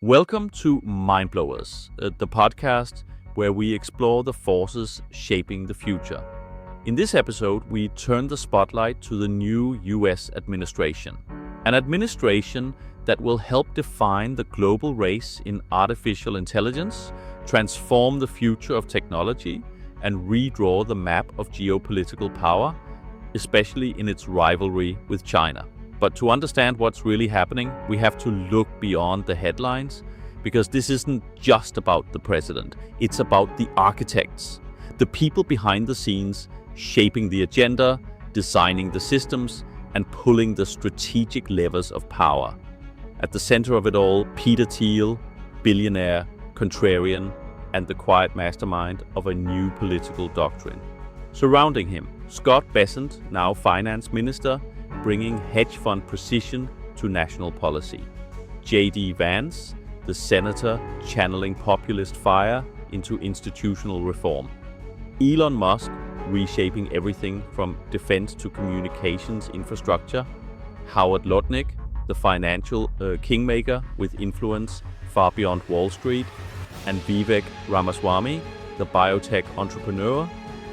Welcome to Mindblowers, the podcast where we explore the forces shaping the future. In this episode, we turn the spotlight to the new US administration, an administration that will help define the global race in artificial intelligence, transform the future of technology, and redraw the map of geopolitical power, especially in its rivalry with China. But to understand what's really happening, we have to look beyond the headlines, because this isn't just about the president. It's about the architects, the people behind the scenes, shaping the agenda, designing the systems, and pulling the strategic levers of power. At the center of it all, Peter Thiel, billionaire, contrarian, and the quiet mastermind of a new political doctrine. Surrounding him, Scott Bessent, now finance minister, bringing hedge fund precision to national policy. J.D. Vance, the senator channeling populist fire into institutional reform. Elon Musk, reshaping everything from defense to communications infrastructure. Howard Lutnick, the financial kingmaker with influence far beyond Wall Street. And Vivek Ramaswamy, the biotech entrepreneur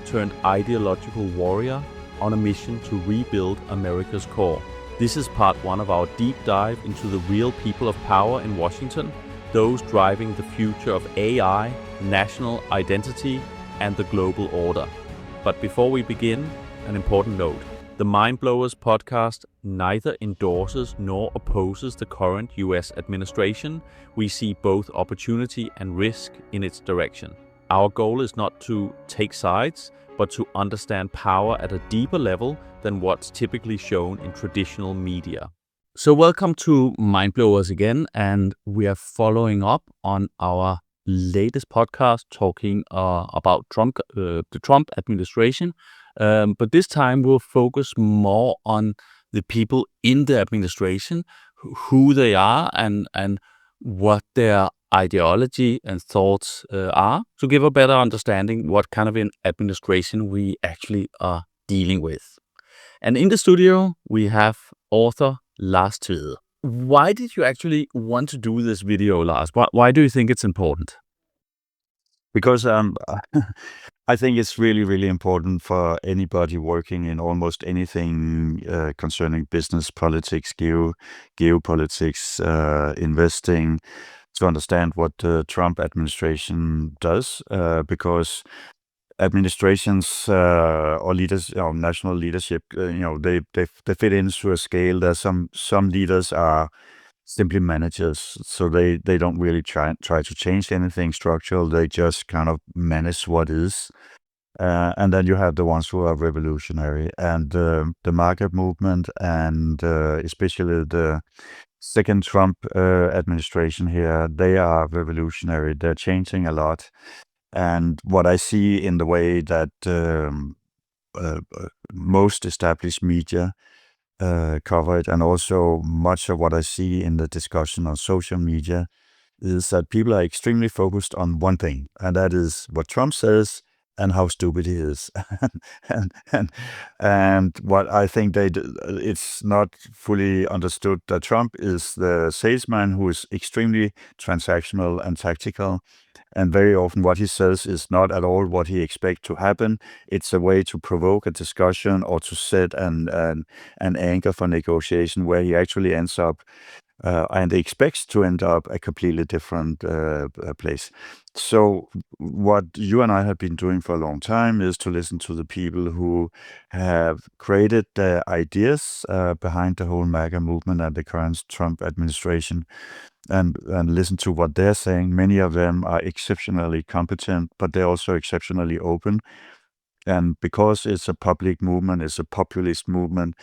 turned ideological warrior on a mission to rebuild America's core. This is part one of our deep dive into the real people of power in Washington, those driving the future of AI, national identity, and the global order. But before we begin, an important note. The Mindblowers podcast neither endorses nor opposes the current US administration. We see both opportunity and risk in its direction. Our goal is not to take sides, but to understand power at a deeper level than what's typically shown in traditional media. So welcome to Mindblowers again, and we are following up on our latest podcast talking about the Trump administration. But this time we'll focus more on the people in the administration, who they are, and what their ideology and thoughts are, to give a better understanding what kind of an administration we actually are dealing with. And in the studio, we have author Lars Thiel. Why did you actually want to do this video, Lars? Why do you think it's important? Because I think it's really, really important for anybody working in almost anything concerning business, politics, geopolitics, investing, to understand what the Trump administration does, because administrations or leaders, national leadership, they fit into a scale. There's some leaders are simply managers, so they don't really try to change anything structural. They just kind of manage what is. And then you have the ones who are revolutionary, and the market movement, and especially the second Trump administration here, they are revolutionary. They're changing a lot. And what I see in the way that most established media cover it, and also much of what I see in the discussion on social media, is that people are extremely focused on one thing, and that is what Trump says and how stupid he is. and what I think it's not fully understood that Trump is the salesman who is extremely transactional and tactical. And very often what he says is not at all what he expects to happen. It's a way to provoke a discussion or to set an anchor for negotiation where he actually ends up and expects to end up a completely different place. So what you and I have been doing for a long time is to listen to the people who have created the ideas behind the whole MAGA movement and the current Trump administration, and listen to what they're saying. Many of them are exceptionally competent, but they're also exceptionally open. And because it's a public movement, it's a populist movement,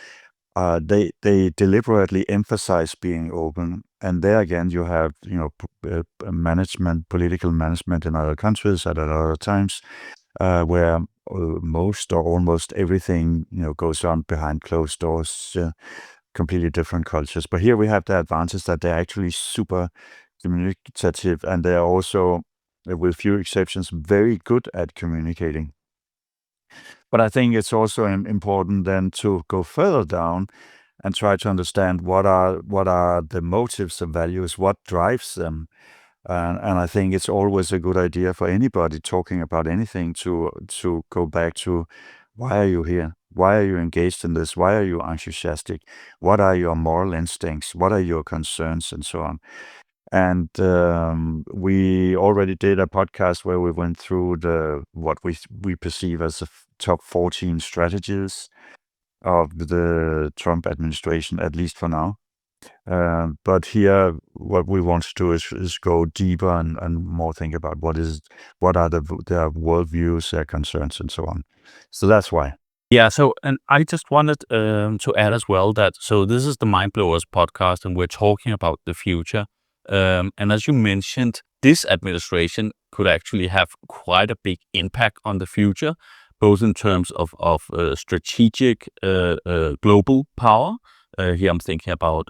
they deliberately emphasize being open. And there again, you have political management in other countries at other times, where most or almost everything goes on behind closed doors. Completely different cultures. But here we have the advantage that they're actually super communicative, and they're also, with few exceptions, very good at communicating. But I think it's also important then to go further down and try to understand what are the motives and values, what drives them. And I think it's always a good idea for anybody talking about anything to go back to, why are you here? Why are you engaged in this? Why are you enthusiastic? What are your moral instincts? What are your concerns, and so on? And we already did a podcast where we went through what we perceive as the top 14 strategies of the Trump administration, at least for now. But here, what we want to do is go deeper and more think about what are their worldviews, their concerns, and so on. So that's why. Yeah, so, and I just wanted to add as well that, so this is the Mindblowers podcast, and we're talking about the future. And as you mentioned, this administration could actually have quite a big impact on the future, both in terms of strategic global power. Here I'm thinking about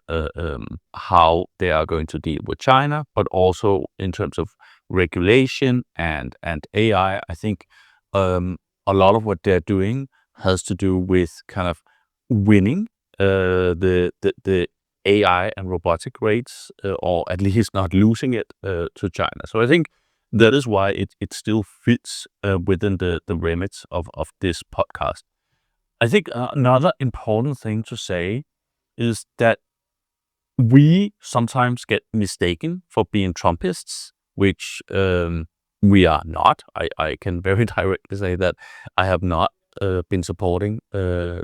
how they are going to deal with China, but also in terms of regulation and AI. I think a lot of what they're doing has to do with kind of winning the AI and robotic rates, or at least not losing it to China. So I think that is why it still fits within the remits of this podcast. I think another important thing to say is that we sometimes get mistaken for being Trumpists, which we are not. I can very directly say that I have not been supporting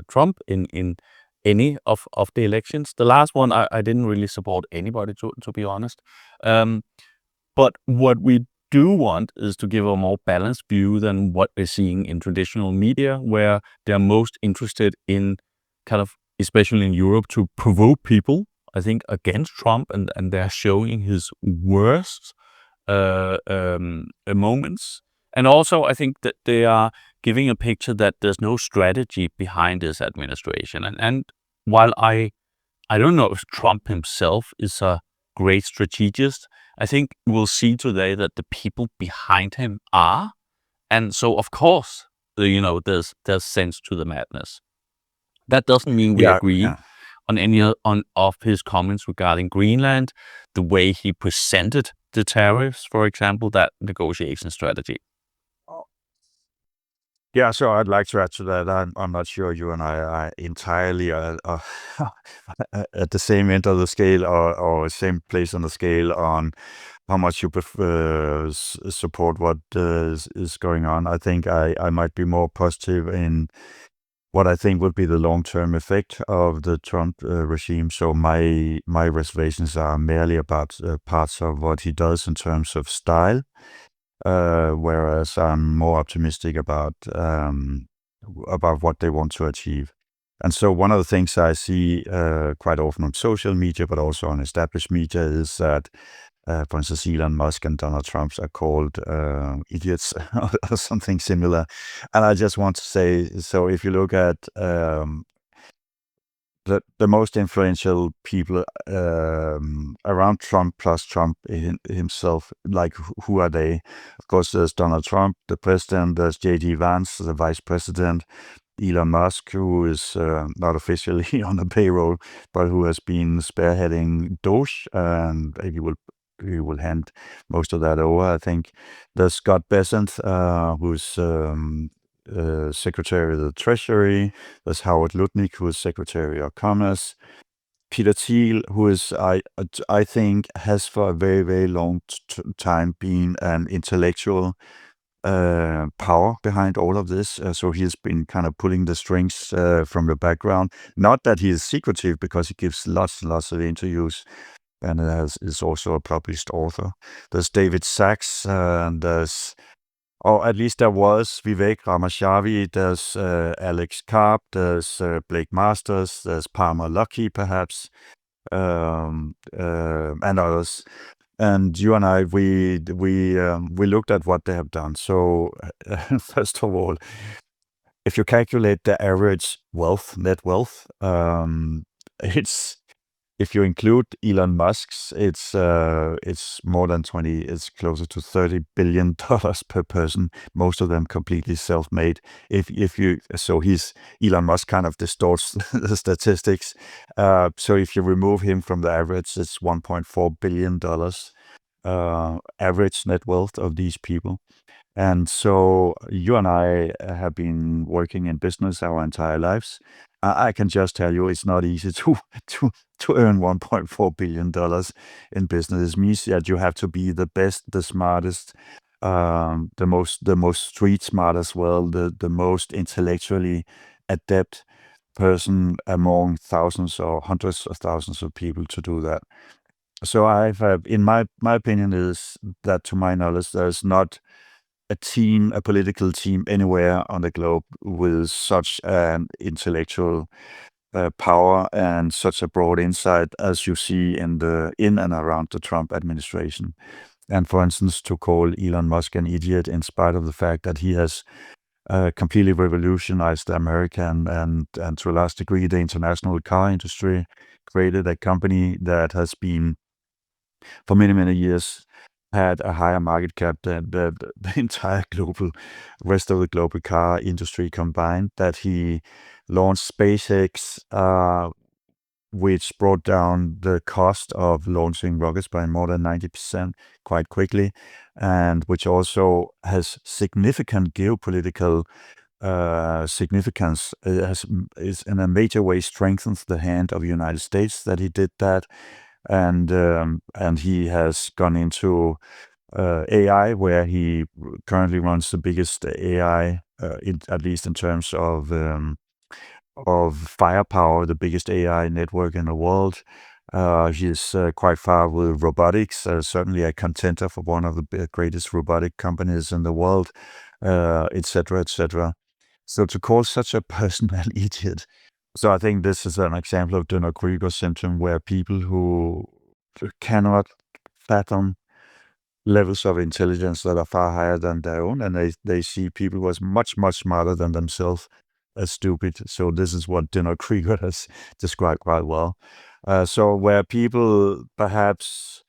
Trump in any of the elections. The last one, I didn't really support anybody, to be honest. But what we do want is to give a more balanced view than what we're seeing in traditional media, where they're most interested in kind of, especially in Europe, to provoke people, I think, against Trump, and they're showing his worst moments. And also, I think that they are giving a picture that there's no strategy behind this administration. And while I don't know if Trump himself is a great strategist, I think we'll see today that the people behind him are. And so, of course, there's sense to the madness. That doesn't mean we agree on any of his comments regarding Greenland, the way he presented the tariffs, for example, that negotiation strategy. Yeah, so I'd like to add to that. I'm not sure you and I are entirely at the same end of the scale, or same place on the scale on how much you support what is going on. I think I might be more positive in what I think would be the long-term effect of the Trump regime. So my reservations are merely about parts of what he does in terms of style, whereas I'm more optimistic about what they want to achieve. And so one of the things I see quite often on social media, but also on established media, is that, for instance, Elon Musk and Donald Trump are called idiots or something similar. And I just want to say, so if you look at the most influential people around Trump plus Trump himself, like who are they? Of course, there's Donald Trump, the president. There's J.D. Vance, the vice president. Elon Musk, who is not officially on the payroll, but who has been spearheading Doge, and he will hand most of that over, I think. There's Scott Bessent, who's Secretary of the Treasury. There's Howard Lutnick, who is Secretary of Commerce. Peter Thiel, who is, I think, has for a very, very long time been an intellectual power behind all of this. So he's been kind of pulling the strings from the background. Not that he is secretive, because he gives lots and lots of interviews, and is also a published author. There's David Sachs, and or at least there was Vivek Ramaswamy, there's Alex Karp, there's Blake Masters, there's Palmer Luckey, perhaps, and others. And you and I, we looked at what they have done. So first of all, if you calculate the average net wealth, it's if you include Elon Musk's, it's more than 20. It's closer to $30 billion per person. Most of them completely self-made. He's Elon Musk kind of distorts the statistics. So if you remove him from the average, it's $1.4 billion average net wealth of these people. And so you and I have been working in business our entire lives. I can just tell you it's not easy to earn $1.4 billion in business. It means that you have to be the best, the smartest, the most street smart as well, the most intellectually adept person among thousands or hundreds of thousands of people to do that. So in my opinion is that, to my knowledge, there's not a political team anywhere on the globe with such an intellectual power and such a broad insight as you see in and around the Trump administration. And for instance, to call Elon Musk an idiot in spite of the fact that he has completely revolutionized the American and to a large degree the international car industry, created a company that has been for many, many years had a higher market cap than the entire rest of the global car industry combined, that he launched SpaceX, which brought down the cost of launching rockets by more than 90% quite quickly, and which also has significant geopolitical significance. Is in a major way strengthens the hand of the United States that he did that. And he has gone into AI, where he currently runs the biggest AI, at least in terms of firepower, the biggest AI network in the world. He's quite far with robotics, certainly a contender for one of the greatest robotic companies in the world, etc., etc. So to call such a person an idiot, so I think this is an example of Dunning-Kruger syndrome, where people who cannot fathom levels of intelligence that are far higher than their own, and they see people who are much, much smarter than themselves as stupid. So this is what Dunning-Kruger has described quite well. So where people perhaps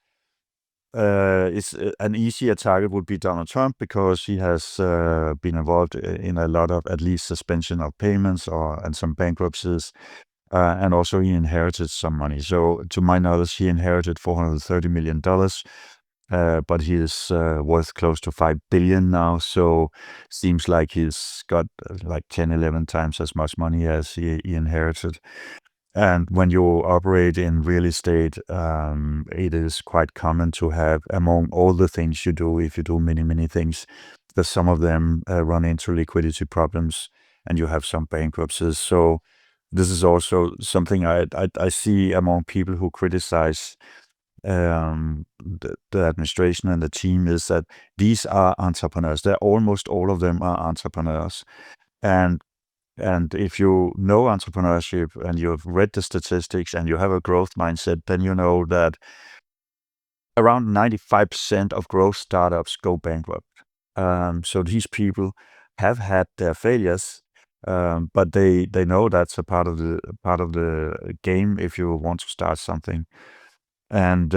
is an easier target would be Donald Trump, because he has been involved in a lot of, at least, suspension of payments and some bankruptcies. And also he inherited some money. So to my knowledge, he inherited $430 million, but he is worth close to $5 billion now. So seems like he's got like 10, 11 times as much money as he inherited. And when you operate in real estate, it is quite common to have, among all the things you do, if you do many, many things, that some of them run into liquidity problems and you have some bankruptcies. So this is also something I see among people who criticize the administration and the team, is that these are entrepreneurs. Almost all of them are entrepreneurs. And if you know entrepreneurship and you've read the statistics and you have a growth mindset, then you know that around 95% of growth startups go bankrupt. So these people have had their failures, but they know that's a part of the game if you want to start something. And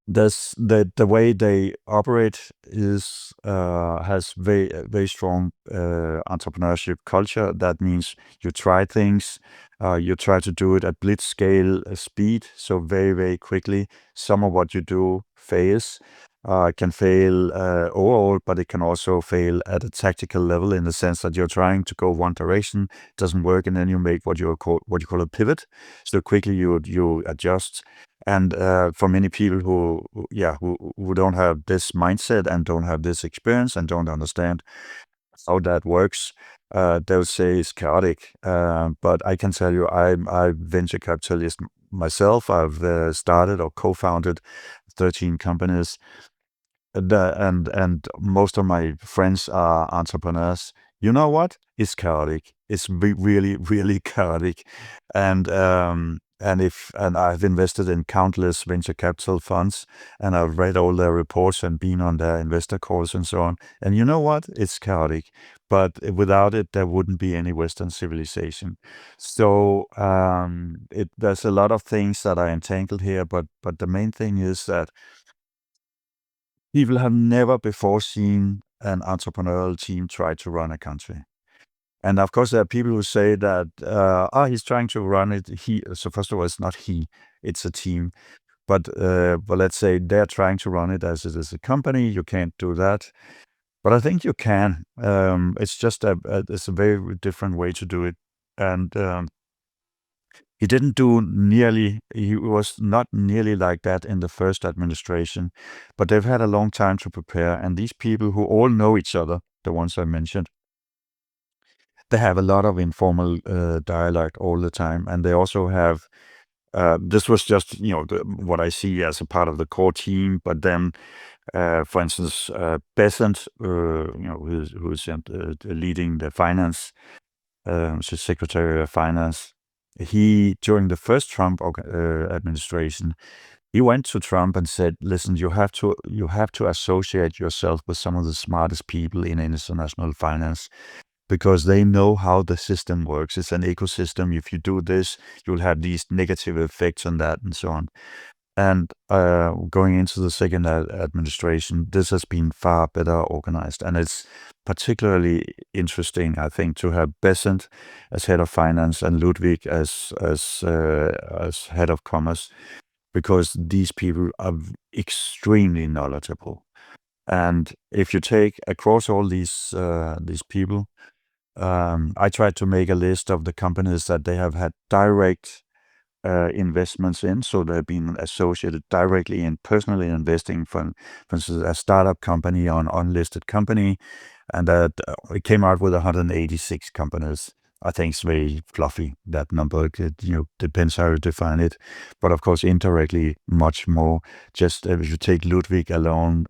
the way they operate has very strong entrepreneurship culture. That means you try things, you try to do it at blitz scale speed, so very, very quickly. Some of what you do fails. Can fail overall, but it can also fail at a tactical level, in the sense that you're trying to go one direction, doesn't work, and then you make what you call a pivot. So quickly you adjust. And for many people who don't have this mindset and don't have this experience and don't understand how that works, they'll say it's chaotic. But I can tell you, I'm venture capitalist myself. I've started or co-founded 13 companies. And most of my friends are entrepreneurs. You know what? It's chaotic. It's really, really chaotic. And and I've invested in countless venture capital funds, and I've read all their reports and been on their investor calls and so on. And you know what? It's chaotic, but without it, there wouldn't be any Western civilization. So there's a lot of things that are entangled here, but the main thing is that people have never before seen an entrepreneurial team try to run a country. And of course, there are people who say that, he's trying to run it. So first of all, it's not he, it's a team. But let's say they're trying to run it as it is a company. You can't do that. But I think you can. It's just it's a very different way to do it. And he was not nearly like that in the first administration, but they've had a long time to prepare. And these people who all know each other, the ones I mentioned, they have a lot of informal dialogue all the time. And they also have, this was just, what I see as a part of the core team, but then, for instance, Bessent, who's leading the finance, Secretary of Finance, during the first Trump administration, he went to Trump and said, "Listen, you have to associate yourself with some of the smartest people in international finance, because they know how the system works. It's an ecosystem. If you do this, you'll have these negative effects on that, and so on." And going into the second administration, this has been far better organized. And it's particularly interesting, I think, to have Bessent as head of finance and Lutnick as head of commerce, because these people are extremely knowledgeable. And if you take across all these people, I tried to make a list of the companies that they have had direct investments in. So they've been associated directly in personally investing, for instance, a startup company or an unlisted company. And that it came out with 186 companies. I think it's very fluffy, that number. It depends how you define it. But of course, indirectly, much more. Just if you take Ludwig alone,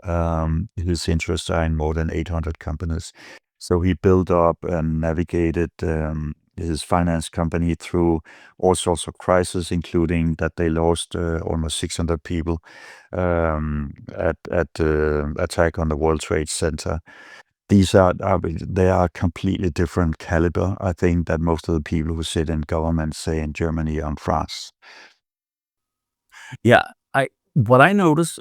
his interests are in more than 800 companies. So he built up and navigated his finance company through all sorts of crises, including that they lost almost 600 people at the attack on the World Trade Center. They are completely different caliber, I think, that most of the people who sit in government, say in Germany and France. Yeah, what I noticed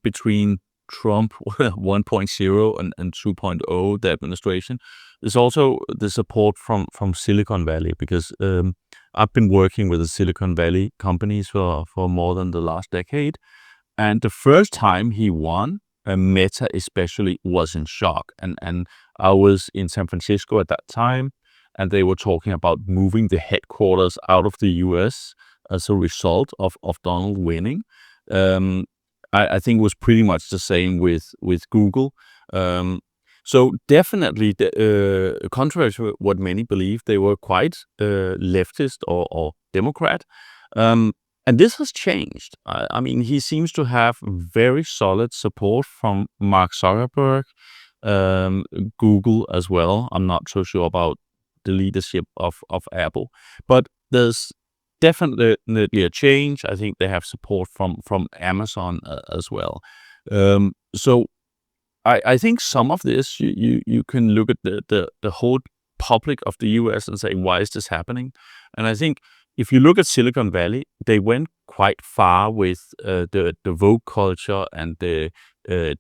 between Trump 1.0 and 2.0, the administration, is also the support from Silicon Valley, because I've been working with the Silicon Valley companies for more than the last decade. And the first time he won, Meta especially was in shock. And I was in San Francisco at that time, and they were talking about moving the headquarters out of the US as a result of Donald winning. I think it was pretty much the same with Google. So definitely, contrary to what many believe, they were quite leftist or Democrat. And this has changed. I mean, he seems to have very solid support from Mark Zuckerberg, Google as well. I'm not so sure about the leadership of Apple, but there's definitely a change. I think they have support from Amazon as well. So I think some of this you can look at the whole public of the US and say, why is this happening? And I think if you look at Silicon Valley, they went quite far with the woke culture and the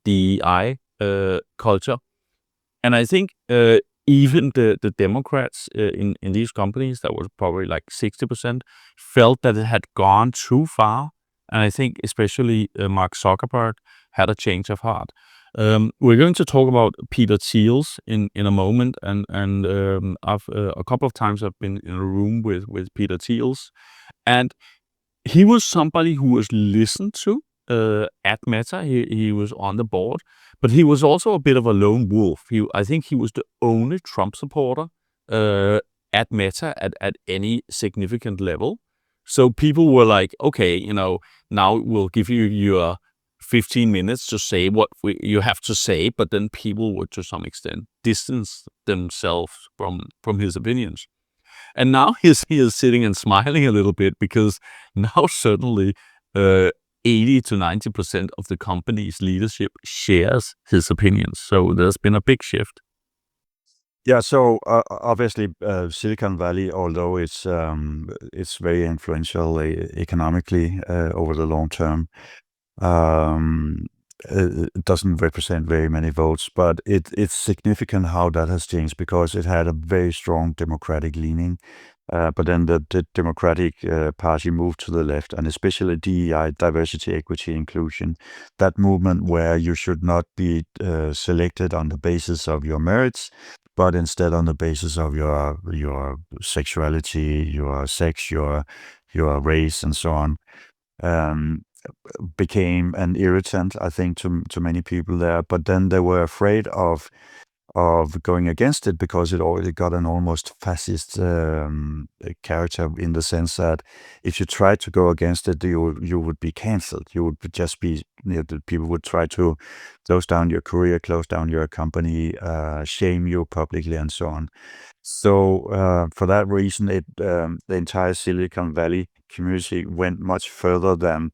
DEI culture. And I think even the Democrats in these companies, that was probably like 60%, felt that it had gone too far. And I think especially Mark Zuckerberg had a change of heart. We're going to talk about Peter Thiel in a moment, and I've a couple of times I've been in a room with Peter Thiel, and he was somebody who was listened to at Meta. He was on the board, but he was also a bit of a lone wolf. I think he was the only Trump supporter at Meta at any significant level. So people were like, okay, now we'll give you your 15 minutes to say what you have to say, but then people would to some extent distance themselves from his opinions. And now he is sitting and smiling a little bit because now suddenly 80 to 90% of the company's leadership shares his opinions. So there's been a big shift. Yeah, so obviously Silicon Valley, although it's very influential economically over the long term, um, it doesn't represent very many votes, but it's significant how that has changed because it had a very strong democratic leaning. But then the Democratic Party moved to the left, and especially DEI, diversity, equity, inclusion, that movement where you should not be selected on the basis of your merits, but instead on the basis of your sexuality, your sex, your race, and so on, um, became an irritant, I think, to many people there. But then they were afraid of going against it because it already got an almost fascist character, in the sense that if you tried to go against it, you would be cancelled. You would just be, the people would try to close down your career, close down your company, shame you publicly, and so on. So for that reason, the entire Silicon Valley community went much further than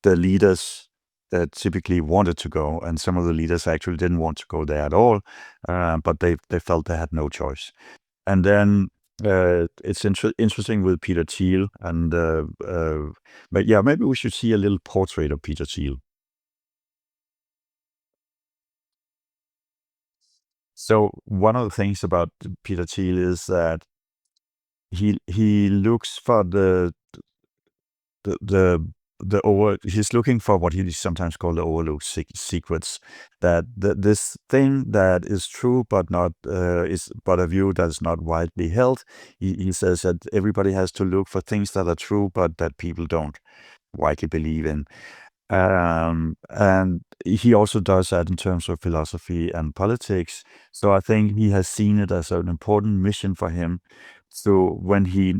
the leaders that typically wanted to go, and some of the leaders actually didn't want to go there at all, but they felt they had no choice. And then it's interesting with Peter Thiel, and but yeah, maybe we should see a little portrait of Peter Thiel. So one of the things about Peter Thiel is that he looks for the he's looking for what he sometimes called the overlooked secrets, that this thing that is true but not is but a view that is not widely held. He says that everybody has to look for things that are true but that people don't widely believe in. And he also does that in terms of philosophy and politics. So I think he has seen it as an important mission for him. So when he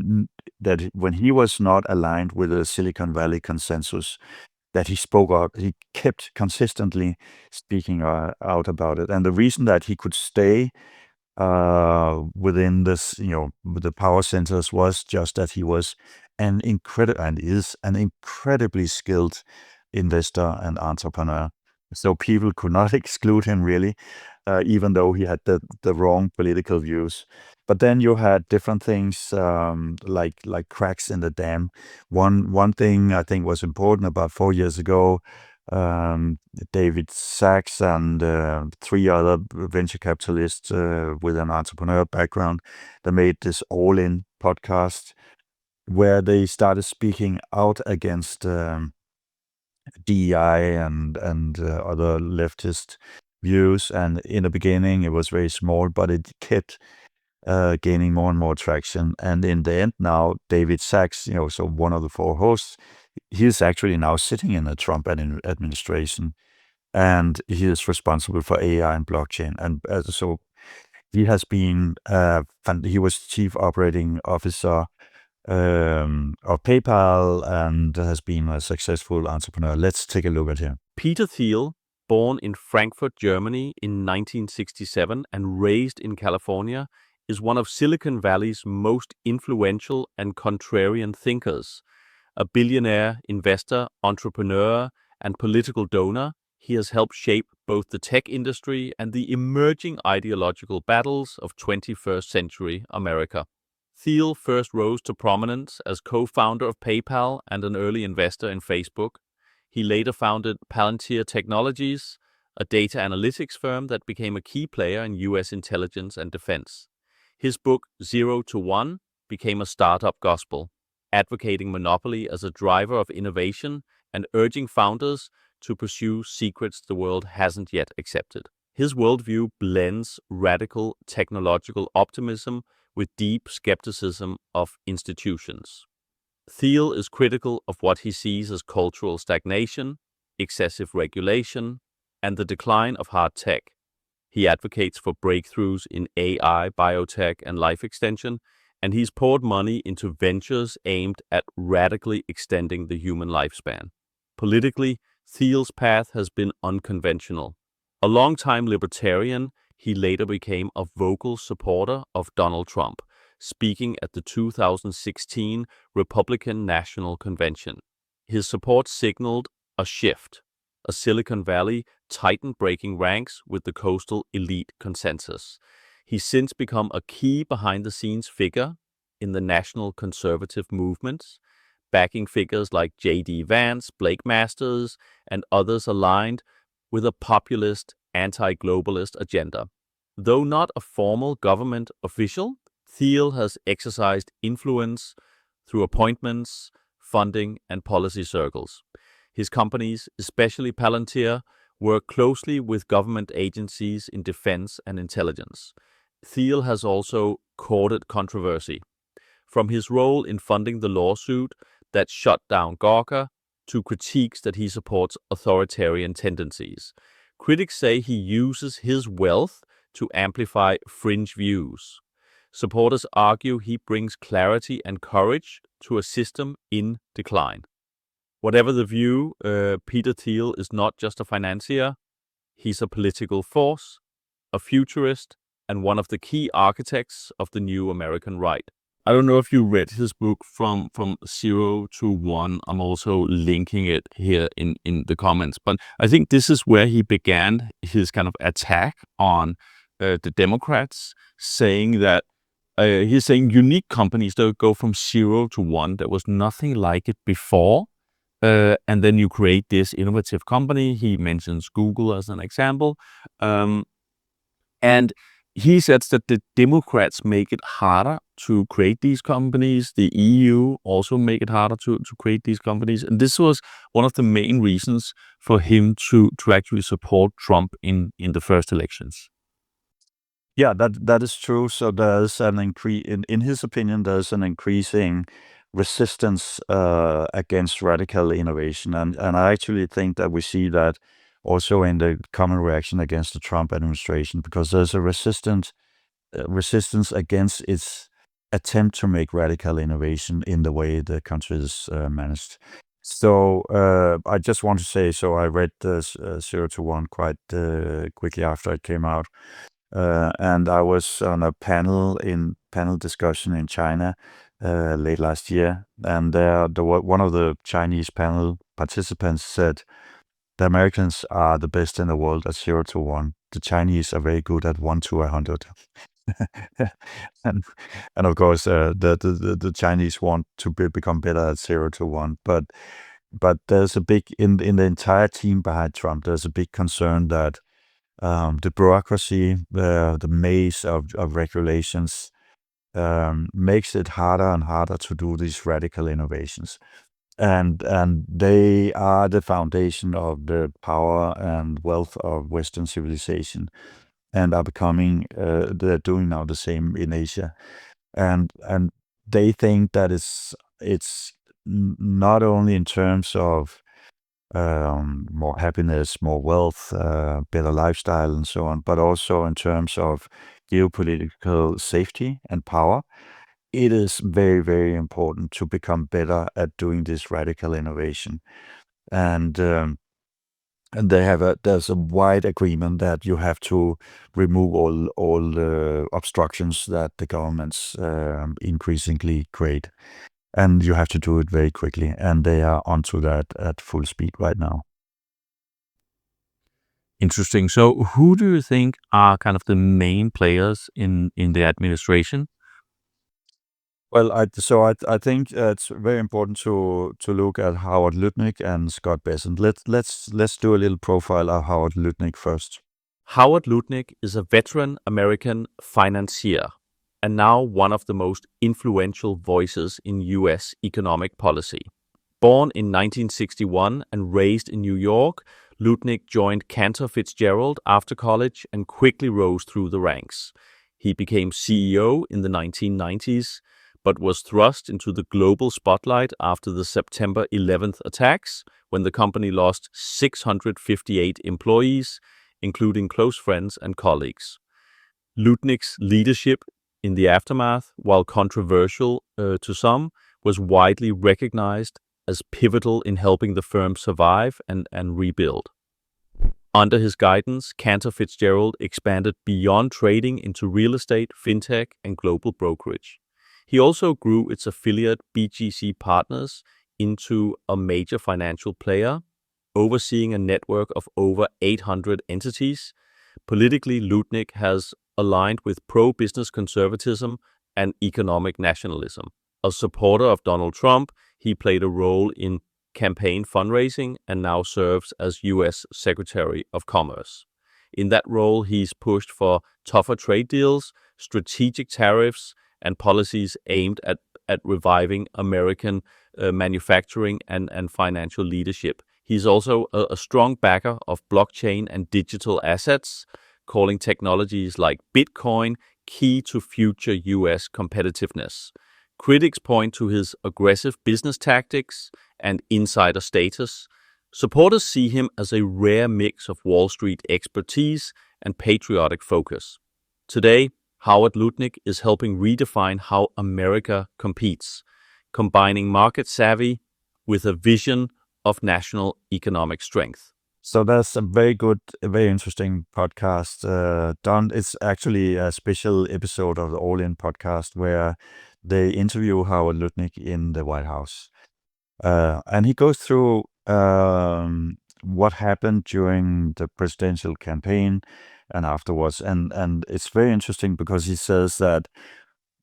was not aligned with the Silicon Valley consensus, that he spoke up, he kept consistently speaking out about it. And the reason that he could stay within this, with the power centers, was just that he was is an incredibly skilled investor and entrepreneur. So people could not exclude him really, even though he had the wrong political views. But then you had different things, like cracks in the dam. One thing I think was important about 4 years ago. David Sachs and 3 other venture capitalists with an entrepreneur background, they made this All-In podcast where they started speaking out against DEI and other leftist views. And in the beginning, it was very small, but it kept gaining more and more traction. And in the end, now David Sachs, so one of the 4 hosts, he's actually now sitting in the Trump administration, and he is responsible for AI and blockchain. And so he has been, he was chief operating officer of PayPal and has been a successful entrepreneur. Let's take a look at him. Peter Thiel, born in Frankfurt, Germany in 1967 and raised in California, is one of Silicon Valley's most influential and contrarian thinkers. A billionaire, investor, entrepreneur, and political donor, he has helped shape both the tech industry and the emerging ideological battles of 21st century America. Thiel first rose to prominence as co-founder of PayPal and an early investor in Facebook. He later founded Palantir Technologies, a data analytics firm that became a key player in US intelligence and defense. His book, 0 to 1, became a startup gospel, advocating monopoly as a driver of innovation and urging founders to pursue secrets the world hasn't yet accepted. His worldview blends radical technological optimism with deep skepticism of institutions. Thiel is critical of what he sees as cultural stagnation, excessive regulation, and the decline of hard tech. He advocates for breakthroughs in AI, biotech, and life extension, and he's poured money into ventures aimed at radically extending the human lifespan. Politically, Thiel's path has been unconventional. A longtime libertarian, he later became a vocal supporter of Donald Trump, speaking at the 2016 Republican National Convention. His support signaled a shift. A Silicon Valley titan breaking ranks with the coastal elite consensus. He's since become a key behind-the-scenes figure in the national conservative movements, backing figures like J.D. Vance, Blake Masters, and others aligned with a populist, anti-globalist agenda. Though not a formal government official, Thiel has exercised influence through appointments, funding, and policy circles. His companies, especially Palantir, work closely with government agencies in defense and intelligence. Thiel has also courted controversy, from his role in funding the lawsuit that shut down Gawker to critiques that he supports authoritarian tendencies. Critics say he uses his wealth to amplify fringe views. Supporters argue he brings clarity and courage to a system in decline. Whatever the view, Peter Thiel is not just a financier, he's a political force, a futurist, and one of the key architects of the new American right. I don't know if you read his book From Zero to One. I'm also linking it here in the comments. But I think this is where he began his kind of attack on the Democrats, saying that he's saying unique companies that go from 0 to 1. There was nothing like it before. And then you create this innovative company. He mentions Google as an example. And he says that the Democrats make it harder to create these companies. The EU also make it harder to create these companies. And this was one of the main reasons for him to actually support Trump in the first elections. Yeah, that is true. So there's an increase, in his opinion, there's an increasing resistance against radical innovation. And I actually think that we see that also in the common reaction against the Trump administration, because there's a resistance against its attempt to make radical innovation in the way the country is managed. So I just want to say, so I read the 0 to 1 quite quickly after it came out. And I was on a panel discussion in China late last year, and one of the Chinese panel participants said, the Americans are the best in the world at 0 to 1. The Chinese are very good at 1 to 100. and of course, the Chinese want to become better at 0 to 1. But there's a big, in the entire team behind Trump, there's a big concern that the bureaucracy, the maze of regulations, makes it harder and harder to do these radical innovations. And they are the foundation of the power and wealth of Western civilization, and are becoming, they're doing now the same in Asia. And they think that it's not only in terms of more happiness, more wealth, better lifestyle, and so on, but also in terms of geopolitical safety and power. It is very, very important to become better at doing this radical innovation. And there's a wide agreement that you have to remove all the obstructions that the governments increasingly create. And you have to do it very quickly. And they are onto that at full speed right now. Interesting. So who do you think are kind of the main players in the administration? Well, I think it's very important to look at Howard Lutnick and Scott Bessent. Let's do a little profile of Howard Lutnick first. Howard Lutnick is a veteran American financier and now one of the most influential voices in U.S. economic policy. Born in 1961 and raised in New York, Lutnick joined Cantor Fitzgerald after college and quickly rose through the ranks. He became CEO in the 1990s, but was thrust into the global spotlight after the September 11th attacks, when the company lost 658 employees, including close friends and colleagues. Lutnick's leadership in the aftermath, while controversial to some, was widely recognized as pivotal in helping the firm survive and rebuild. Under his guidance, Cantor Fitzgerald expanded beyond trading into real estate, fintech, and global brokerage. He also grew its affiliate BGC Partners into a major financial player, overseeing a network of over 800 entities. Politically, Lutnick has aligned with pro-business conservatism and economic nationalism. A supporter of Donald Trump, he played a role in campaign fundraising and now serves as U.S. Secretary of Commerce. In that role, he's pushed for tougher trade deals, strategic tariffs, and policies aimed at reviving American manufacturing and financial leadership. He's also a strong backer of blockchain and digital assets, calling technologies like Bitcoin key to future U.S. competitiveness. Critics point to his aggressive business tactics and insider status. Supporters see him as a rare mix of Wall Street expertise and patriotic focus. Today, Howard Lutnick is helping redefine how America competes, combining market savvy with a vision of national economic strength. So that's a very good, a very interesting podcast. It's actually a special episode of the All In podcast where they interview Howard Lutnick in the White House. And he goes through what happened during the presidential campaign and afterwards. And it's very interesting because he says that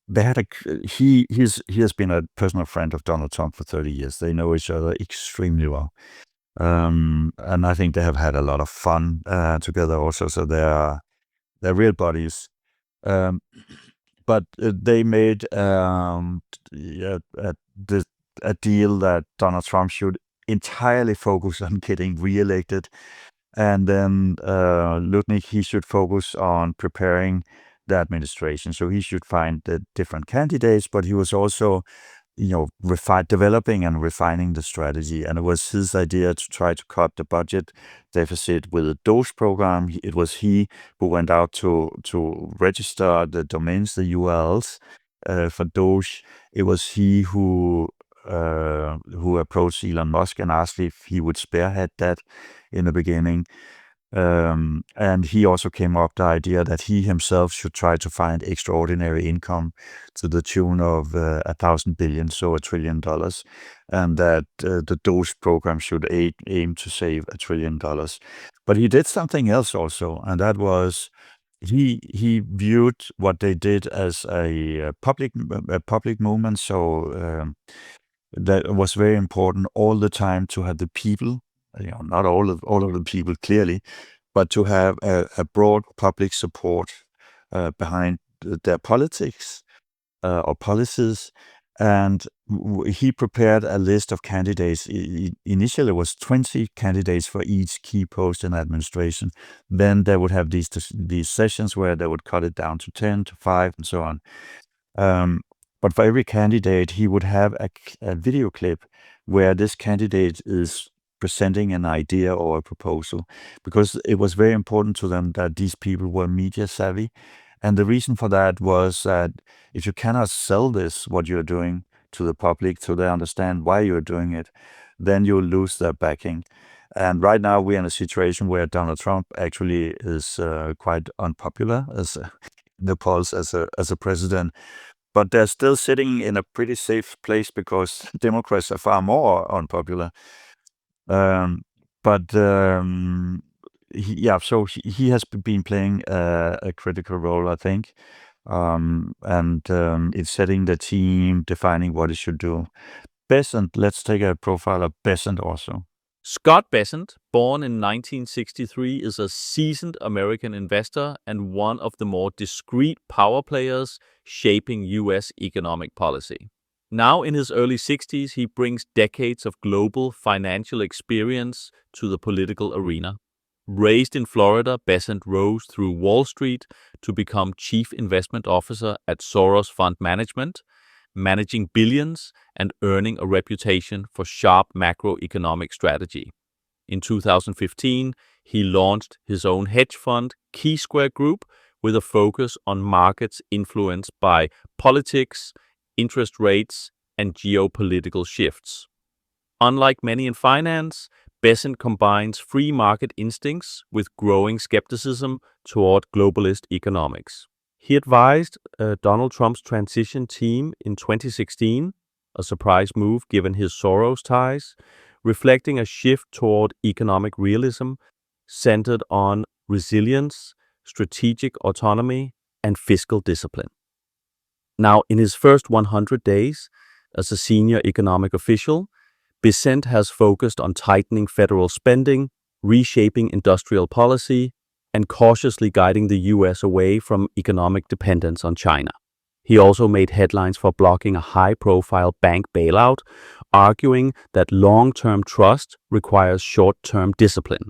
they had he has been a personal friend of Donald Trump for 30 years. They know each other extremely well. And I think they have had a lot of fun together also. So they're real buddies. But they made a deal that Donald Trump should entirely focus on getting reelected. And then Lutnick, he should focus on preparing the administration. So he should find the different candidates, but he was also developing and refining the strategy. And it was his idea to try to cut the budget deficit with a Doge program. It was he who went out to register the domains, the URLs for Doge. It was he who approached Elon Musk and asked if he would spearhead that in the beginning. And he also came up with the idea that he himself should try to find extraordinary income to the tune of 1,000 billion, so $1 trillion, and that the Doge program should aim to save $1 trillion. But he did something else also, and that was he viewed what they did as a public movement. So that was very important all the time to have the people. Not all of the people clearly, but to have a broad public support behind their politics or policies. And he prepared a list of candidates. Initially, it was 20 candidates for each key post in administration. Then they would have these sessions where they would cut it down to 10, to 5, and so on. But for every candidate, he would have a video clip where this candidate is presenting an idea or a proposal, because it was very important to them that these people were media savvy. And the reason for that was that if you cannot sell what you're doing to the public, so they understand why you're doing it, then you'll lose their backing. And right now we're in a situation where Donald Trump actually is quite unpopular as the polls as a president. But they're still sitting in a pretty safe place because Democrats are far more unpopular. So he has been playing a critical role, I think, and it's setting the team, defining what it should do. Bessent, let's take a profile of Bessent also. Scott Bessent, born in 1963, is a seasoned American investor and one of the more discreet power players shaping U.S. economic policy. Now in his early 60s, he brings decades of global financial experience to the political arena. Raised in Florida, Bessent rose through Wall Street to become chief investment officer at Soros Fund Management, managing billions and earning a reputation for sharp macroeconomic strategy. In 2015, he launched his own hedge fund, Key Square Group, with a focus on markets influenced by politics, interest rates, and geopolitical shifts. Unlike many in finance, Bessent combines free market instincts with growing skepticism toward globalist economics. He advised Donald Trump's transition team in 2016, a surprise move given his Soros ties, reflecting a shift toward economic realism centered on resilience, strategic autonomy, and fiscal discipline. Now, in his first 100 days as a senior economic official, Bessent has focused on tightening federal spending, reshaping industrial policy, and cautiously guiding the U.S. away from economic dependence on China. He also made headlines for blocking a high-profile bank bailout, arguing that long-term trust requires short-term discipline.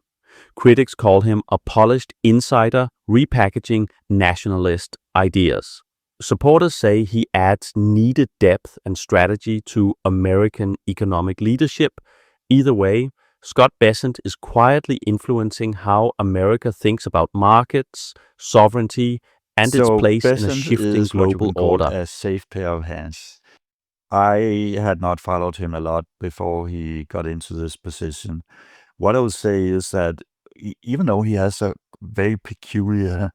Critics call him a polished insider repackaging nationalist ideas. Supporters say he adds needed depth and strategy to American economic leadership. Either way, Scott Bessent is quietly influencing how America thinks about markets, sovereignty, and its So place in a Bessent shifting is what you global can call order. a safe pair of hands. I had not followed him a lot before he got into this position. What I would say is that even though he has a very peculiar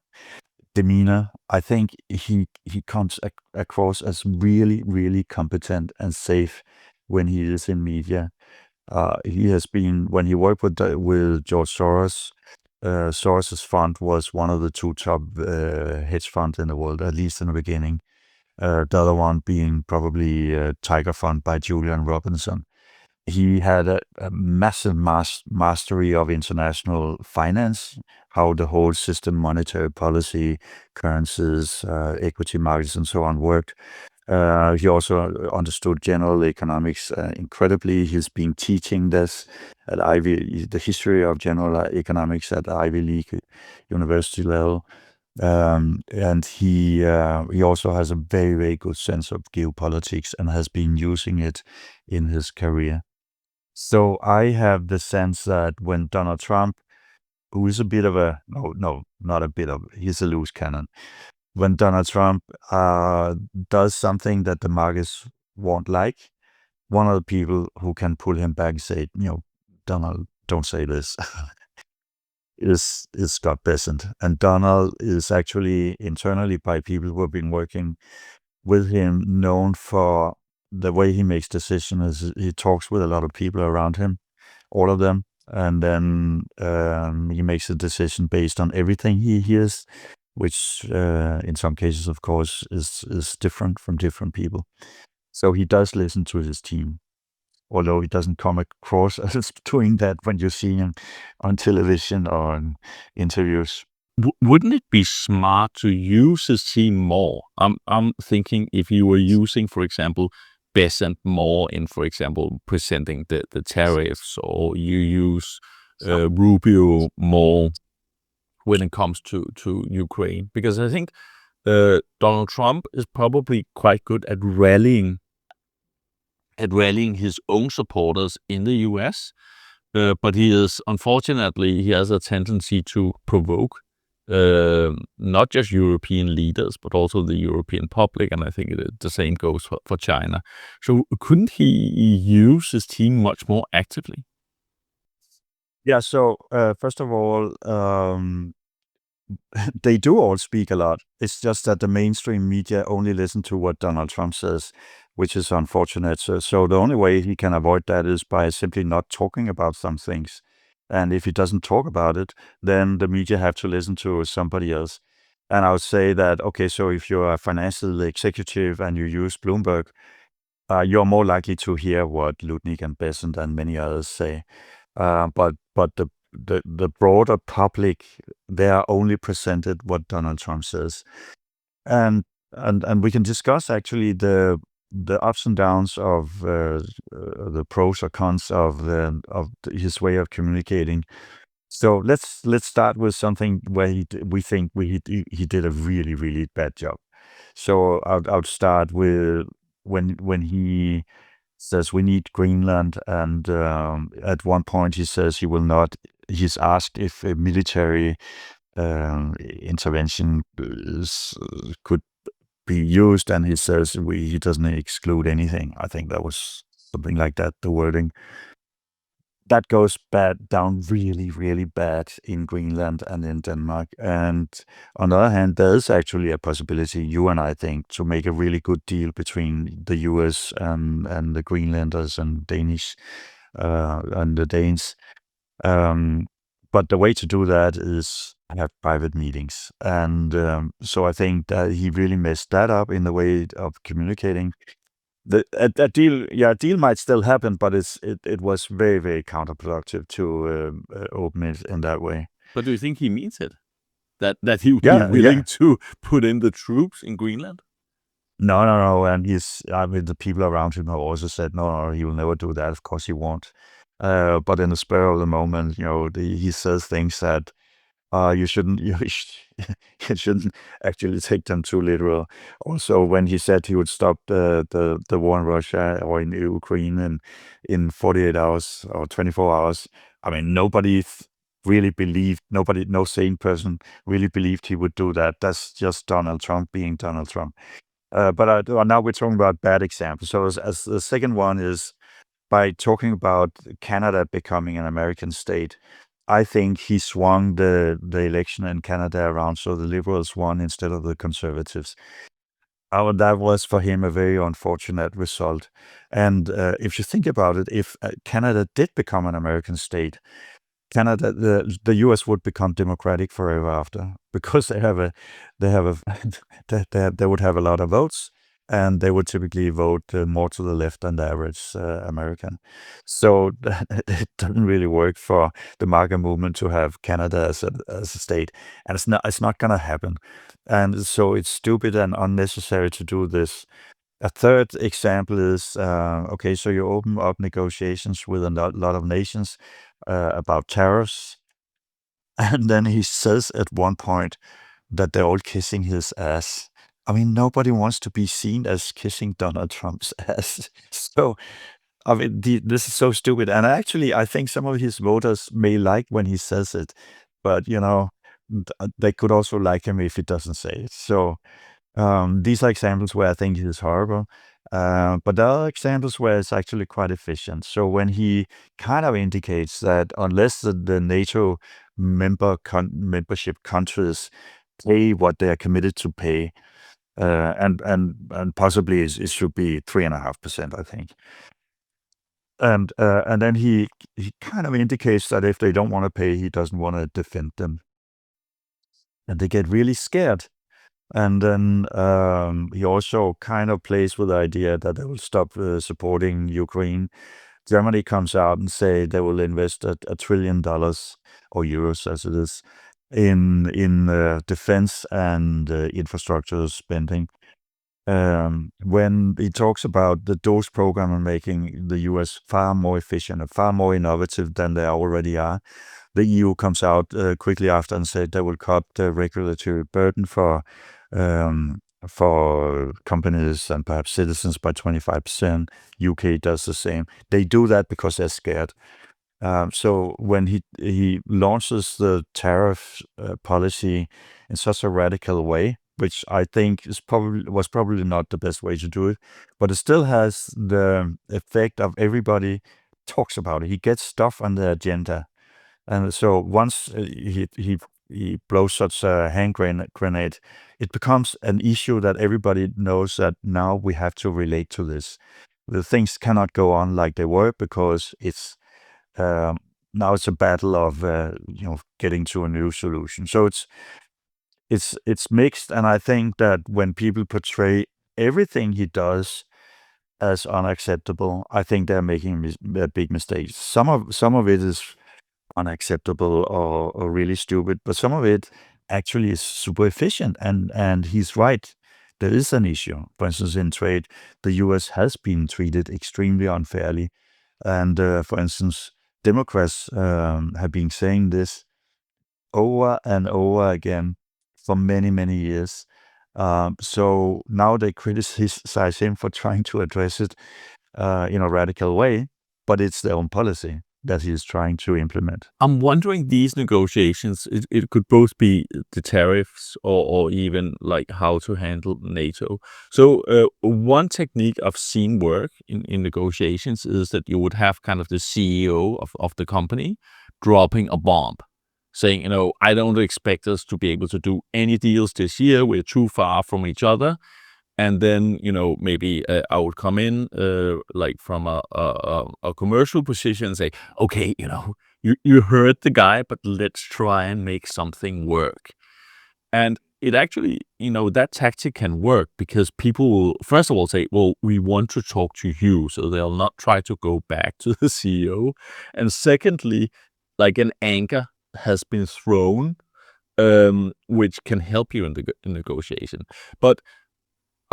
demeanor, I think he comes across as really, really competent and safe when he is in media. He has been, when he worked with George Soros, Soros's fund was one of the two top hedge funds in the world, at least in the beginning. The other one being probably Tiger Fund by Julian Robinson. He had a massive mastery of international finance, how the whole system, monetary policy, currencies, equity markets, and so on worked. He also understood general economics incredibly. He's been teaching this at the history of general economics at Ivy League university level. And he also has a very, very good sense of geopolitics and has been using it in his career. So I have the sense that when Donald Trump, who is a bit of a, no, not a bit of, he's a loose cannon. When Donald Trump does something that the markets won't like, one of the people who can pull him back and say, Donald, don't say this, is Scott Bessent. And Donald is actually internally by people who have been working with him known for the way he makes decisions. Is he talks with a lot of people around him, all of them, and then he makes a decision based on everything he hears, which in some cases, of course, is different from different people. So he does listen to his team, although he doesn't come across as doing that when you see him on television or in interviews. Wouldn't it be smart to use his team more? I'm thinking if you were using, for example, Bessent more in, for example, presenting the tariffs, or you use Rubio more when it comes to Ukraine, because I think Donald Trump is probably quite good at rallying his own supporters in the U.S., but he has a tendency to provoke not just European leaders, but also the European public, and I think the same goes for China. So couldn't he use his team much more actively? Yeah, so first of all, they do all speak a lot. It's just that the mainstream media only listen to what Donald Trump says, which is unfortunate. So the only way he can avoid that is by simply not talking about some things. And if he doesn't talk about it, then the media have to listen to somebody else. And I would say that, okay, so if you're a financial executive and you use Bloomberg, you're more likely to hear what Lutnick and Bessent and many others say. But the broader public, they are only presented what Donald Trump says, and we can discuss actually the ups and downs of the pros or cons of his way of communicating. So let's start with something where we think he did a really, really bad job. So I'll start with when he says we need Greenland, and at one point he says he will not. He's asked if a military intervention could be used, and he says he doesn't exclude anything. I think that was something like that, the wording. that goes down really, really bad in Greenland and in Denmark. And on the other hand, there is actually a possibility, you and I think, to make a really good deal between the US and the Greenlanders and Danish and the Danes. But the way to do that is have private meetings. And so I think that he really messed that up in the way of communicating. A deal might still happen, but it was very, very counterproductive to open it in that way. But do you think he means it? That he would be Yeah, willing to put in the troops in Greenland? No. And the people around him have also said, no, he will never do that. Of course he won't. But in the spur of the moment, he says things that you shouldn't you shouldn't actually take them too literal. Also, when he said he would stop the war in Russia or in Ukraine in 48 hours or 24 hours, I mean, no sane person really believed he would do that. That's just Donald Trump being Donald Trump. But now we're talking about bad examples. So as the second one is by talking about Canada becoming an American state. I think he swung the election in Canada around, so the Liberals won instead of the Conservatives. That was for him a very unfortunate result. And if you think about it, if Canada did become an American state, the U.S. would become democratic forever after, because they would have a lot of votes, and they would typically vote more to the left than the average American. So it doesn't really work for the MAGA movement to have Canada as a state, and it's not going to happen. And so it's stupid and unnecessary to do this. A third example is, so you open up negotiations with a lot of nations about tariffs, and then he says at one point that they're all kissing his ass. I mean, nobody wants to be seen as kissing Donald Trump's ass. So, I mean, this is so stupid. And actually, I think some of his voters may like when he says it, but, they could also like him if he doesn't say it. So, these are examples where I think it is horrible. But there are examples where it's actually quite efficient. So when he kind of indicates that unless the NATO membership countries pay what they are committed to pay, and possibly it should be 3.5%, I think. And then he kind of indicates that if they don't want to pay, he doesn't want to defend them, and they get really scared. And then he also kind of plays with the idea that they will stop supporting Ukraine. Germany comes out and say they will invest $1 trillion or euros, as it is, in defense and infrastructure spending. When he talks about the DOGE program and making the US far more efficient and far more innovative than they already are, the EU comes out quickly after and said they will cut the regulatory burden for companies and perhaps citizens by 25%. UK does the same. They do that because they're scared. So when he launches the tariff policy in such a radical way, which I think was probably not the best way to do it, but it still has the effect of everybody talks about it. He gets stuff on the agenda. And so once he blows such a hand grenade, it becomes an issue that everybody knows that now we have to relate to this. The things cannot go on like they were, because it's now it's a battle of getting to a new solution. So it's mixed, and I think that when people portray everything he does as unacceptable, I think they're making a big mistake. Some of it is unacceptable or really stupid, but some of it actually is super efficient, and he's right. There is an issue. For instance, in trade, the US has been treated extremely unfairly. And for instance, Democrats have been saying this over and over again for many, many years. So now they criticize him for trying to address it in a radical way, but it's their own policy. that he is trying to implement. I'm wondering, these negotiations, it could both be the tariffs or even like how to handle NATO. So one technique I've seen work in negotiations is that you would have kind of the CEO of the company dropping a bomb, saying, I don't expect us to be able to do any deals this year. We're too far from each other. And then, maybe I would come in like from a commercial position and say, okay, you heard the guy, but let's try and make something work. And it actually, that tactic can work because people will, first of all, say, well, we want to talk to you. So they'll not try to go back to the CEO. And secondly, like an anchor has been thrown, which can help you in the negotiation. But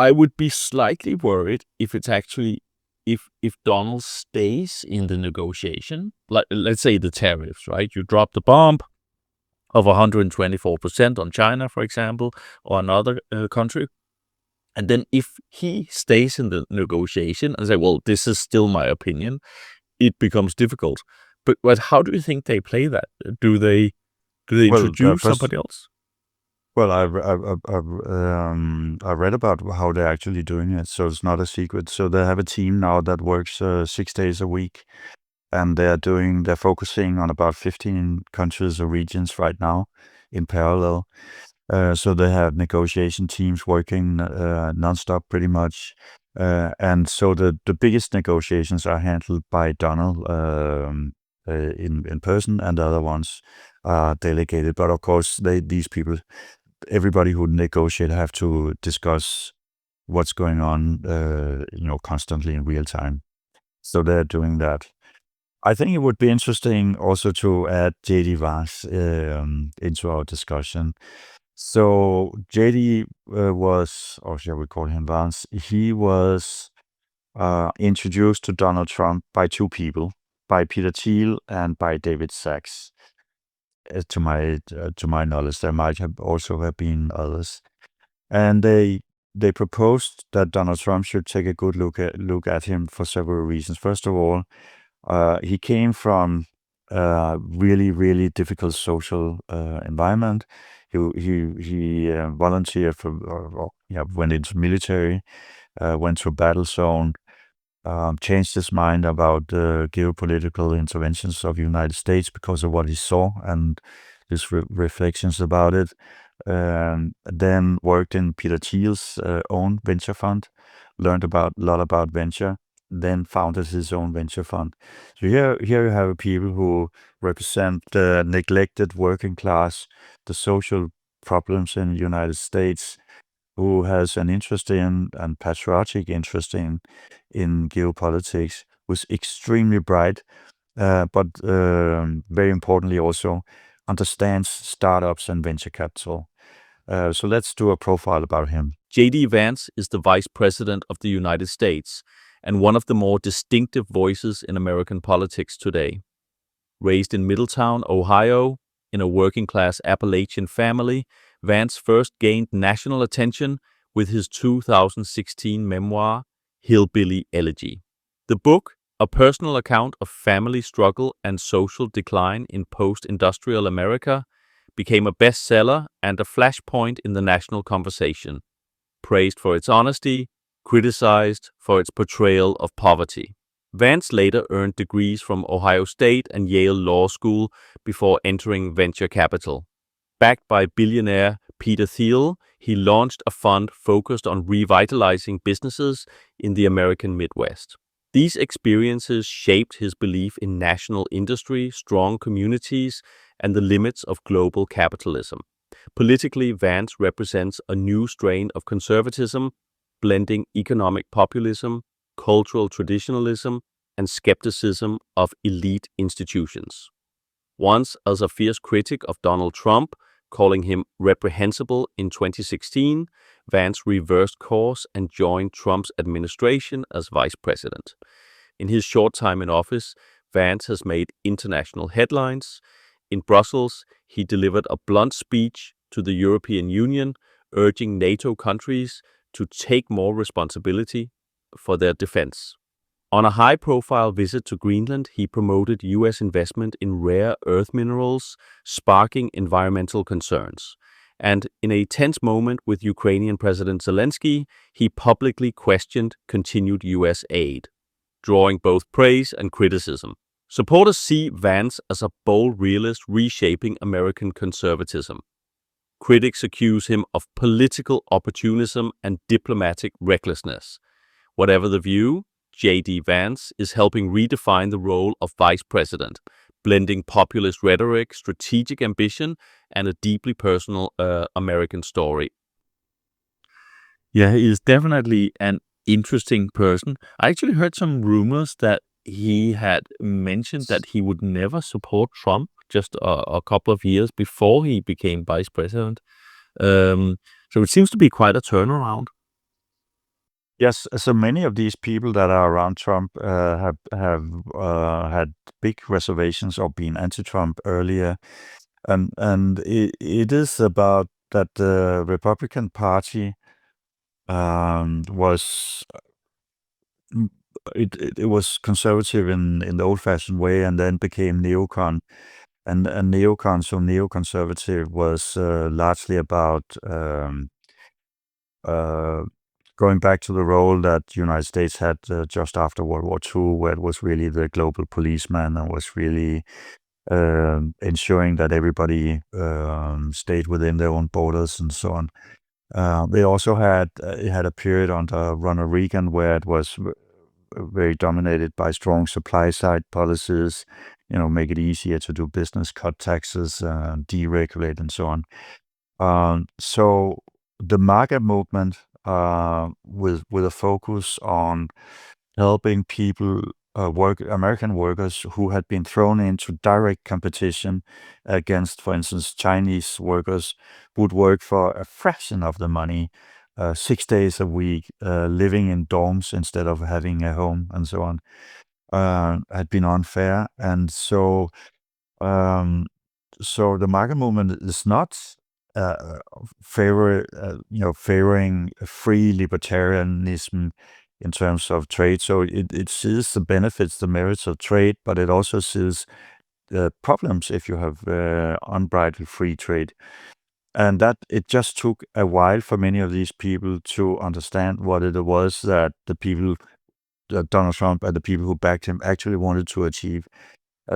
I would be slightly worried if it's actually if Donald stays in the negotiation, like let's say the tariffs, right? You drop the bomb of 124% on China, for example, or another country, and then if he stays in the negotiation and say, well, this is still my opinion, it becomes difficult. But how do you think they play that? Do they introduce somebody else? Well, I read about how they're actually doing it, so it's not a secret. So they have a team now that works 6 days a week, and they're focusing on about 15 countries or regions right now in parallel. So they have negotiation teams working nonstop pretty much. And so the biggest negotiations are handled by Donald in person, and the other ones are delegated. But of course, these people, everybody who negotiate, have to discuss what's going on, constantly in real time. So they're doing that. I think it would be interesting also to add JD Vance into our discussion. So JD was, or shall we call him Vance? He was introduced to Donald Trump by two people, by Peter Thiel and by David Sachs. To my knowledge, there might have also have been others, and they proposed that Donald Trump should take a good look at him for several reasons. First of all, he came from a really, really difficult social environment. He volunteered for, went into military, went to a battle zone, changed his mind about the geopolitical interventions of the United States because of what he saw and his reflections about it. Then worked in Peter Thiel's own venture fund, learned a lot about venture, then founded his own venture fund. So here you have people who represent the neglected working class, the social problems in the United States, who has an interest in and patriotic interest in geopolitics, was extremely bright, but very importantly also understands startups and venture capital. So let's do a profile about him. J.D. Vance is the Vice President of the United States and one of the more distinctive voices in American politics today. Raised in Middletown, Ohio, in a working-class Appalachian family, Vance first gained national attention with his 2016 memoir, Hillbilly Elegy. The book, a personal account of family struggle and social decline in post-industrial America, became a bestseller and a flashpoint in the national conversation, praised for its honesty, criticized for its portrayal of poverty. Vance later earned degrees from Ohio State and Yale Law School before entering venture capital. Backed by billionaire Peter Thiel, he launched a fund focused on revitalizing businesses in the American Midwest. These experiences shaped his belief in national industry, strong communities, and the limits of global capitalism. Politically, Vance represents a new strain of conservatism, blending economic populism, cultural traditionalism, and skepticism of elite institutions. Once as a fierce critic of Donald Trump, calling him reprehensible in 2016, Vance reversed course and joined Trump's administration as vice president. In his short time in office, Vance has made international headlines. In Brussels, he delivered a blunt speech to the European Union, urging NATO countries to take more responsibility for their defense. On a high-profile visit to Greenland, he promoted U.S. investment in rare earth minerals, sparking environmental concerns. And in a tense moment with Ukrainian President Zelensky, he publicly questioned continued U.S. aid, drawing both praise and criticism. Supporters see Vance as a bold realist reshaping American conservatism. Critics accuse him of political opportunism and diplomatic recklessness. Whatever the view, J.D. Vance is helping redefine the role of vice president, blending populist rhetoric, strategic ambition, and a deeply personal American story. Yeah, he is definitely an interesting person. I actually heard some rumors that he had mentioned that he would never support Trump just a couple of years before he became vice president. So it seems to be quite a turnaround. Yes, so many of these people that are around Trump have had big reservations or been anti-Trump earlier, and it is about that the Republican Party was it was conservative in the old-fashioned way, and then became neocon, and neocon, so neoconservative was largely about going back to the role that the United States had just after World War II, where it was really the global policeman and was really ensuring that everybody stayed within their own borders and so on. They also had it had a period under Ronald Reagan where it was very dominated by strong supply side policies, make it easier to do business, cut taxes, deregulate, and so on. So the market movement, with a focus on helping people, American workers who had been thrown into direct competition against, for instance, Chinese workers, would work for a fraction of the money, 6 days a week, living in dorms instead of having a home, and so on, had been unfair. And so the market movement is not favoring free libertarianism in terms of trade. So it sees the benefits, the merits of trade, but it also sees the problems if you have unbridled free trade. And that it just took a while for many of these people to understand what it was that the people, that Donald Trump and the people who backed him, actually wanted to achieve.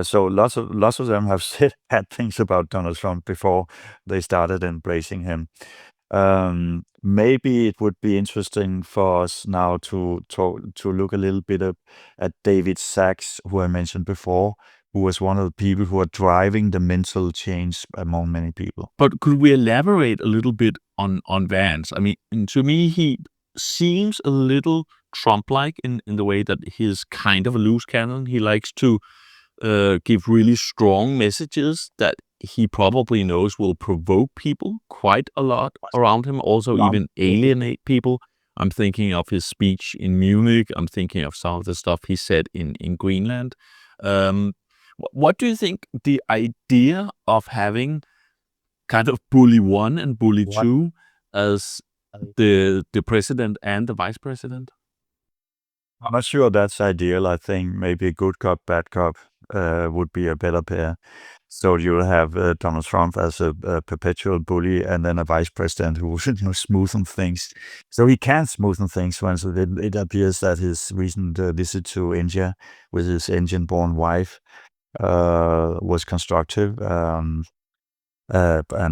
So lots of them have said bad things about Donald Trump before they started embracing him. Maybe it would be interesting for us now to look a little bit at David Sachs, who I mentioned before, who was one of the people who are driving the mental change among many people. But could we elaborate a little bit on Vance? I mean, to me, he seems a little Trump-like in the way that he's kind of a loose cannon. He likes to give really strong messages that he probably knows will provoke people quite a lot around him, also even alienate people. I'm thinking of his speech in Munich. I'm thinking of some of the stuff he said in Greenland. What do you think the idea of having kind of bully one and bully two as the president and the vice president? I'm not sure that's ideal. I think maybe a good cop, bad cop would be a better pair. So you'll have Donald Trump as a perpetual bully, and then a vice president who should smoothen things. So he can smoothen things. Once it appears that his recent visit to India with his Indian-born wife was constructive. And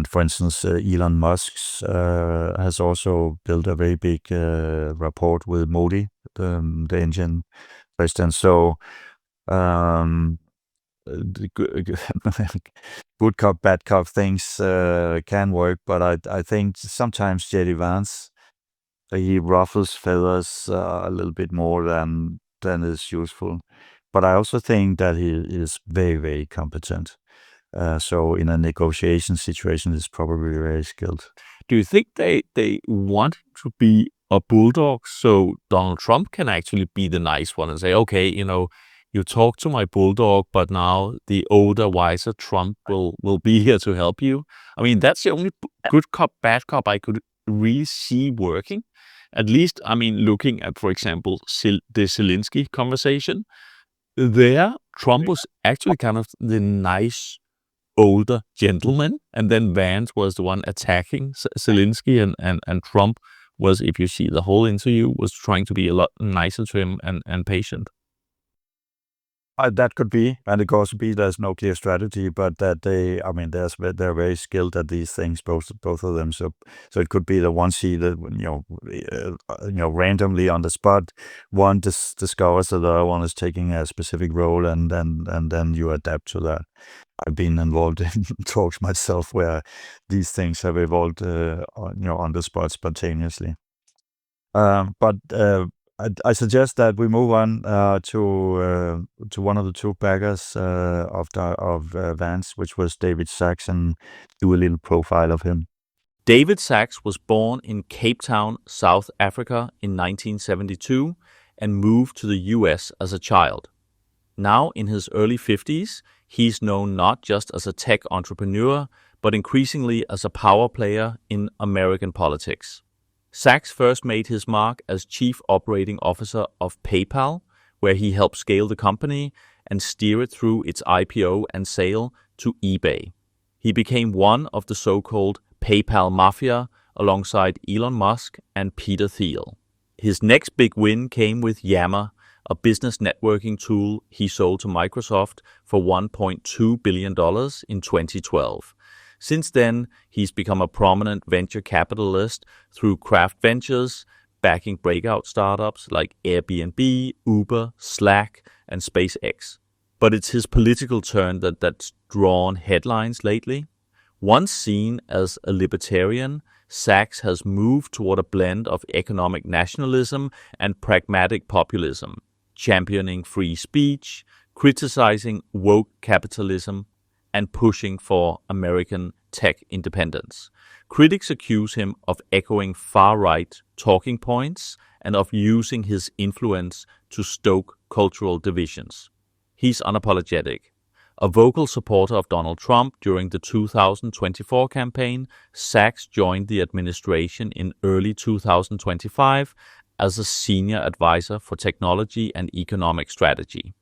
for instance, Elon Musk has also built a very big rapport with Modi, the Indian president. So good cop, bad cop things can work, but I think sometimes J.D. Vance, he ruffles feathers a little bit more than is useful. But I also think that he is very, very competent. So in a negotiation situation, he's probably very skilled. Do you think they want to be a bulldog so Donald Trump can actually be the nice one and say, okay, you talk to my bulldog, but now the older, wiser Trump will be here to help you? I mean, that's the only good cop, bad cop I could really see working. At least, I mean, looking at, for example, the Zelensky conversation, there, Trump was actually kind of the nice older gentleman, and then Vance was the one attacking Zelensky, and Trump was, if you see the whole interview, was trying to be a lot nicer to him and patient. That could be, and it could also be there's no clear strategy, but that they're very skilled at these things, both of them. So it could be the one see that randomly on the spot, one discovers that the other one is taking a specific role, and then you adapt to that. I've been involved in talks myself where these things have evolved, on the spot spontaneously. But I suggest that we move on to one of the two backers of Vance, which was David Sachs, and do a little profile of him. David Sachs was born in Cape Town, South Africa in 1972 and moved to the US as a child. Now in his early 50s, he's known not just as a tech entrepreneur, but increasingly as a power player in American politics. Sachs first made his mark as Chief Operating Officer of PayPal, where he helped scale the company and steer it through its IPO and sale to eBay. He became one of the so-called PayPal Mafia alongside Elon Musk and Peter Thiel. His next big win came with Yammer, a business networking tool he sold to Microsoft for $1.2 billion in 2012. Since then, he's become a prominent venture capitalist through Craft Ventures, backing breakout startups like Airbnb, Uber, Slack, and SpaceX. But it's his political turn that's drawn headlines lately. Once seen as a libertarian, Sachs has moved toward a blend of economic nationalism and pragmatic populism, championing free speech, criticizing woke capitalism, and pushing for American tech independence. Critics accuse him of echoing far-right talking points and of using his influence to stoke cultural divisions. He's unapologetic. A vocal supporter of Donald Trump during the 2024 campaign, Sachs joined the administration in early 2025 as a senior advisor for technology and economic strategy.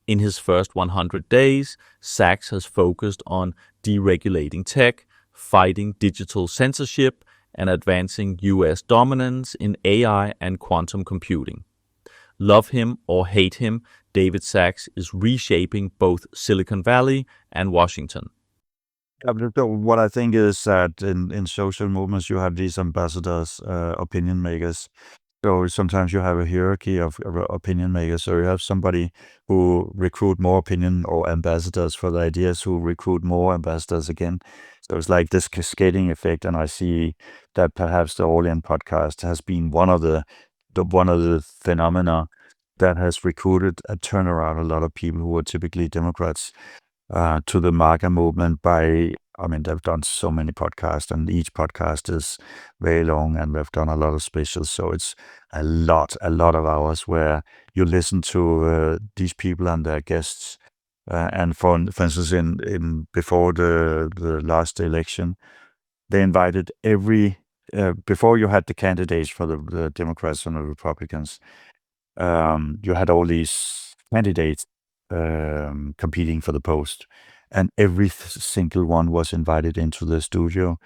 In his first 100 days, Sachs has focused on deregulating tech, fighting digital censorship, and advancing US dominance in AI and quantum computing. Love him or hate him, David Sachs is reshaping both Silicon Valley and Washington. What I think is that in social movements, you have these ambassadors, opinion makers. So sometimes you have a hierarchy of opinion makers. So you have somebody who recruit more opinion or ambassadors for the ideas, who recruit more ambassadors again. So it's like this cascading effect. And I see that perhaps the All-In podcast has been one of the phenomena that has recruited and turned around a lot of people who are typically Democrats to the MAGA movement they've done so many podcasts, and each podcast is very long, and we've done a lot of specials. So it's a lot of hours where you listen to these people and their guests. And for instance, in before the last election, they invited before you had the candidates for the Democrats and the Republicans, you had all these candidates competing for the post, and every single one was invited into the studio.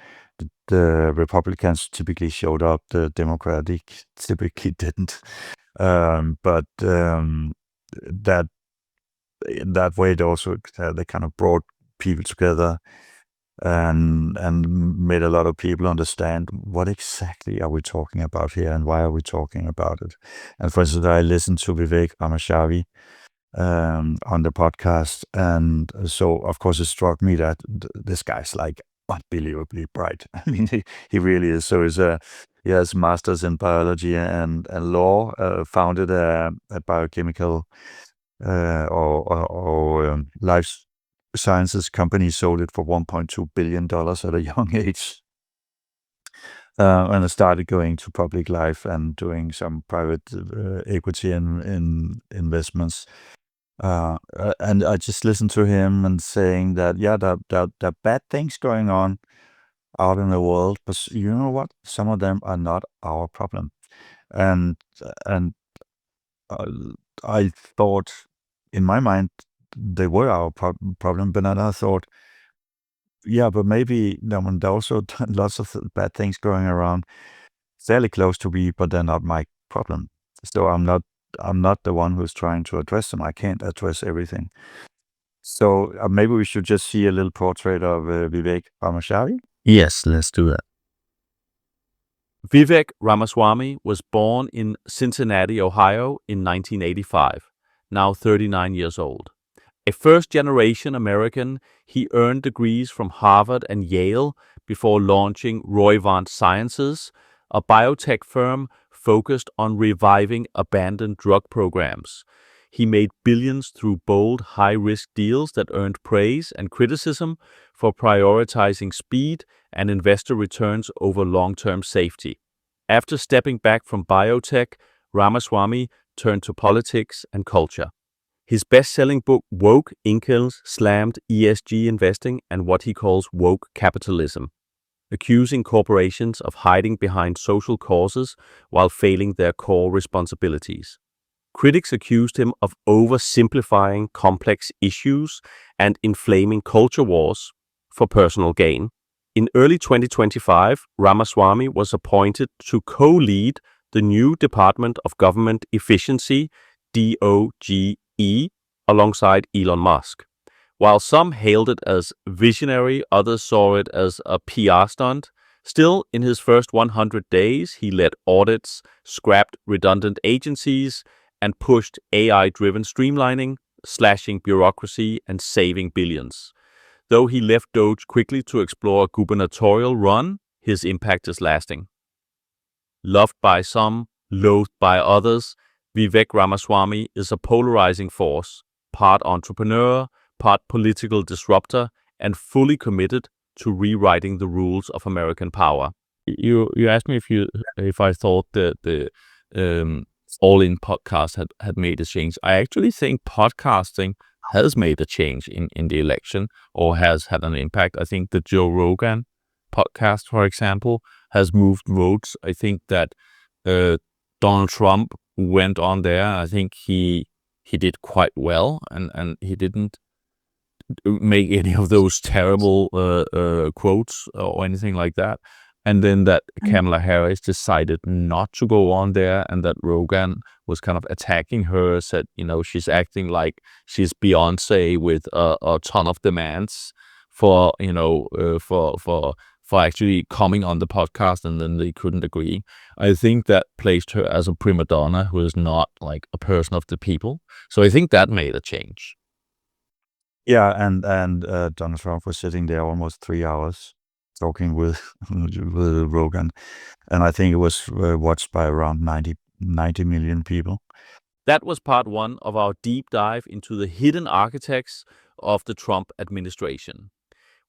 The Republicans typically showed up, the Democratic typically didn't. But that in that way, they also they kind of brought people together and made a lot of people understand what exactly are we talking about here and why are we talking about it. And for instance, I listened to Vivek Ramaswamy on the podcast, and so of course it struck me that this guy's like unbelievably bright. I mean, he really is. So he has masters in biology and law, founded a biochemical or life sciences company, sold it for $1.2 billion at a young age. And I started going to public life and doing some private equity in investments. And I just listened to him and saying that, there are bad things going on out in the world, but you know what? Some of them are not our problem. And and I thought, in my mind, they were our problem. But then I thought, yeah, but maybe there are also lots of bad things going around fairly close to me, but they're not my problem. So I'm not the one who's trying to address them. I can't address everything. So maybe we should just see a little portrait of Vivek Ramaswamy. Yes, let's do that. Vivek Ramaswamy was born in Cincinnati, Ohio in 1985, now 39 years old. A first-generation American, he earned degrees from Harvard and Yale before launching Vance Sciences, a biotech firm focused on reviving abandoned drug programs. He made billions through bold, high-risk deals that earned praise and criticism for prioritizing speed and investor returns over long-term safety. After stepping back from biotech, Ramaswamy turned to politics and culture. His best-selling book, Woke Inc., slammed ESG investing and what he calls woke capitalism, accusing corporations of hiding behind social causes while failing their core responsibilities. Critics accused him of oversimplifying complex issues and inflaming culture wars for personal gain. In early 2025, Ramaswamy was appointed to co-lead the new Department of Government Efficiency, DOGE, alongside Elon Musk. While some hailed it as visionary, others saw it as a PR stunt. Still, in his first 100 days, he led audits, scrapped redundant agencies, and pushed AI-driven streamlining, slashing bureaucracy, and saving billions. Though he left Doge quickly to explore a gubernatorial run, his impact is lasting. Loved by some, loathed by others, Vivek Ramaswamy is a polarizing force, part entrepreneur, part political disruptor, and fully committed to rewriting the rules of American power. You asked me if I thought that the All In podcast had made a change. I actually think podcasting has made a change in the election or has had an impact. I think the Joe Rogan podcast, for example, has moved votes. I think that Donald Trump went on there. I think he did quite well, and he didn't make any of those terrible quotes or anything like that. And then that Kamala Harris decided not to go on there, and that Rogan was kind of attacking her, said, she's acting like she's Beyonce with a ton of demands for actually coming on the podcast, and then they couldn't agree. I think that placed her as a prima donna who is not like a person of the people. So I think that made a change. Yeah, and Donald Trump was sitting there almost 3 hours talking with Rogan, and I think it was watched by around 90 million people. That was part one of our deep dive into the hidden architects of the Trump administration.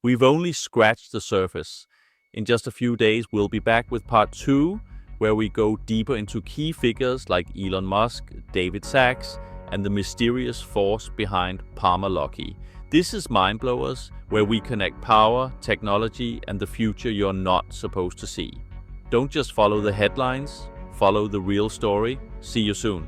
We've only scratched the surface. In just a few days, we'll be back with part two, where we go deeper into key figures like Elon Musk, David Sachs, and the mysterious force behind Luckey. This is Mindblowers, where we connect power, technology, and the future you're not supposed to see. Don't just follow the headlines, follow the real story. See you soon.